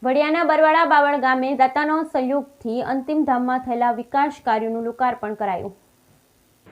વડિયાના બરવાડા બાવળ ગામે દાતાનો સહયોગથી અંતિમ ધામમાં થયેલા વિકાસ કાર્યોનું લોકાર્પણ કરાયું।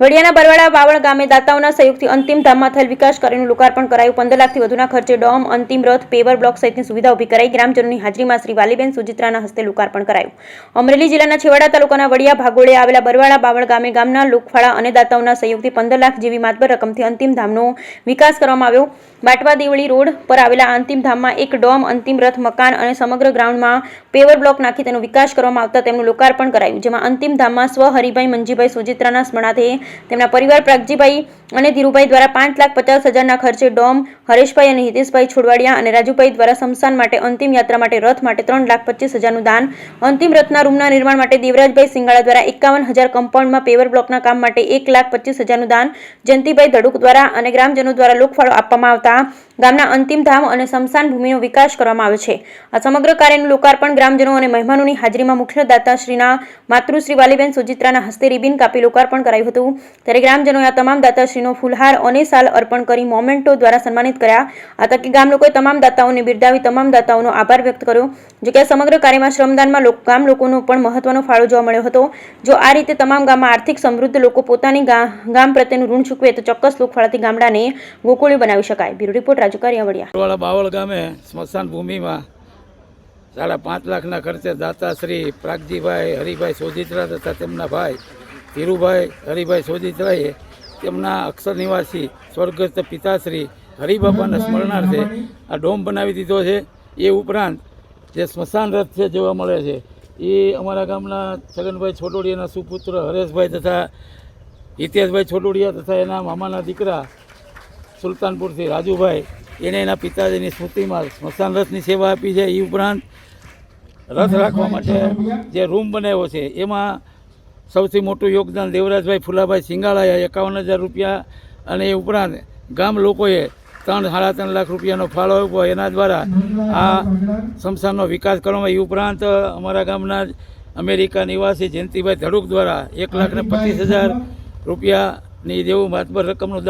વડિયાના બરવાડા બાવળ ગામે દાતાઓના સહયોગથી અંતિમ ધામમાં થયેલ વિકાસ કાર્યોનું લોકાર્પણ કરાયું। 15 લાખથી વધુના ખર્ચે ડોમ, અંતિમ રથ, પેવર બ્લોક સહિતની સુવિધા ઊભી કરાઈ। ગ્રામજનોની હાજરીમાં શ્રી વાલીબેન સુજિત્રાના હસ્તે લોકાર્પણ કરાયું। અમરેલી જિલ્લાના છેવાડા તાલુકાના વડિયા ભાગોળે આવેલા બરવાડા બાવળ ગામે ગામના લોકફાળા અને દાતાઓના સહયોગથી 15 લાખ જેવી માતબર રકમથી અંતિમ ધામનો વિકાસ કરવામાં આવ્યો। બાટવા દેવળી રોડ પર આવેલા અંતિમ ધામમાં એક ડોમ, અંતિમ રથ, મકાન અને સમગ્ર ગ્રાઉન્ડમાં પેવર બ્લોક નાખી તેનો વિકાસ કરવામાં આવતા તેમનું લોકાર્પણ કરાયું। જેમાં અંતિમ ધામમાં સ્વ હરિભાઈ મંજીભાઈ સુજિત્રાના સ્મરણાર્થે તેમના પરિવાર પ્રાગજીભાઈ અને ધીરુભાઈ દ્વારા 5,50,000ના ખર્ચે ડોમ, હરેશભાઈ અને હિતેશભાઈ છોડવાડિયા અને રાજુભાઈ દ્વારા સ્મશાન માટે, અંતિમ યાત્રા માટે, રથ માટે 3,25,000નું દાન, અંતિમ રથના રૂમના નિર્માણ માટે દેવરાજભાઈ સિંગાળા દ્વારા 51,000, કમ્પાઉન્ડમાં પેવર બ્લોકના કામ માટે 1,25,000નું દાન, જયંતિભાઈ ધડુક દ્વારા અને ગ્રામજનો દ્વારા લોકફાળો આપવામાં આવતા ગામના અંતિમ ધામ અને સ્મશાન ભૂમિનો વિકાસ કરવામાં આવ્યો છે। આ સમગ્ર કાર્યનું લોકાર્પણ ગ્રામજનો અને મહેમાનોની હાજરીમાં મુખ્ય દાતાશ્રીના માતૃશ્રી વાલીબેન સુજિત્રાના હસ્તે રિબિન કાપી લોકાર્પણ કરાયું હતું। ત્યારે ગ્રામજનોએ આ તમામ દાતાશ્રીનો ફૂલહાર અને સાલ અર્પણ કરી મોમેન્ટો દ્વારા સન્માનિત કર્યા। આ તકે ગામ લોકોએ તમામ દાતાઓને બિરદાવી તમામ દાતાઓનો આભાર વ્યક્ત કર્યો। જો કે આ સમગ્ર કાર્યમાં શ્રમદાનમાં ગામ લોકોનો પણ મહત્વનો ફાળો જોવા મળ્યો હતો। જો આ રીતે તમામ ગામમાં આર્થિક સમૃદ્ધ લોકો પોતાની ગામ પ્રત્યેનું ઋણ ચૂકવે તો ચોક્કસ લોકફાળાથી ગામડાને ગોકુળ્યું બનાવી શકાય। Bureau report Raju Kariya, Vadia. બાવળ ગામે સ્મશાન ભૂમિમાં 5.5 લાખના ખર્ચે દાતા શ્રી પ્રાગજીભાઈ હરિભાઈ સોજિત્રા તથા તેમના ભાઈ ધીરુભાઈ હરિભાઈ સોજિત્રાએ તેમના અક્ષર નિવાસી સ્વર્ગસ્થ પિતાશ્રી હરિબાપાના સ્મરણાર્થે આ ડોમ બનાવી દીધો છે। એ ઉપરાંત જે સ્મશાન રથ છે જોવા મળે છે એ અમારા ગામના છગનભાઈ છોટોડિયાના સુપુત્ર હરેશભાઈ તથા હિતેશભાઈ છોટોડિયા તથા એના મામાના દીકરા સુલતાનપુરથી રાજુભાઈ એને એના પિતાજીની સ્મૃતિમાં સ્મશાન રથની સેવા આપી છે। એ ઉપરાંત રથ રાખવા માટે જે રૂમ બનાવ્યો છે એમાં સૌથી મોટું યોગદાન દેવરાજભાઈ ફુલાભાઈ સિંગાળાએ 51,000 રૂપિયા અને એ ઉપરાંત ગામ લોકોએ 3-3.5 લાખ રૂપિયાનો ફાળો આપ્યો। એના દ્વારા આ સ્મશાનનો વિકાસ કરવામાં। એ ઉપરાંત અમારા ગામના અમેરિકા નિવાસી જયંતિભાઈ ધડુક દ્વારા 1,25,000 રૂપિયાની જેવું માતબર રકમનું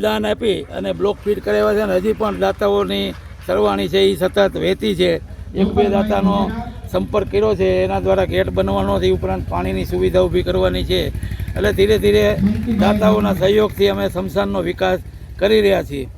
દાન આપી અને બ્લોક ફીટ કરાવ્યા છે। અને હજી પણ દાતાઓની સરવાણી છે એ સતત વહેતી છે। 1-2 દાતાનો સંપર્ક કર્યો છે, એના દ્વારા ગેટ બનવાનો છે, ઉપરાંત પાણીની સુવિધા ઊભી કરવાની છે। એટલે ધીરે ધીરે દાતાઓના સહયોગથી અમે સ્મશાનનો વિકાસ કરી રહ્યા છીએ।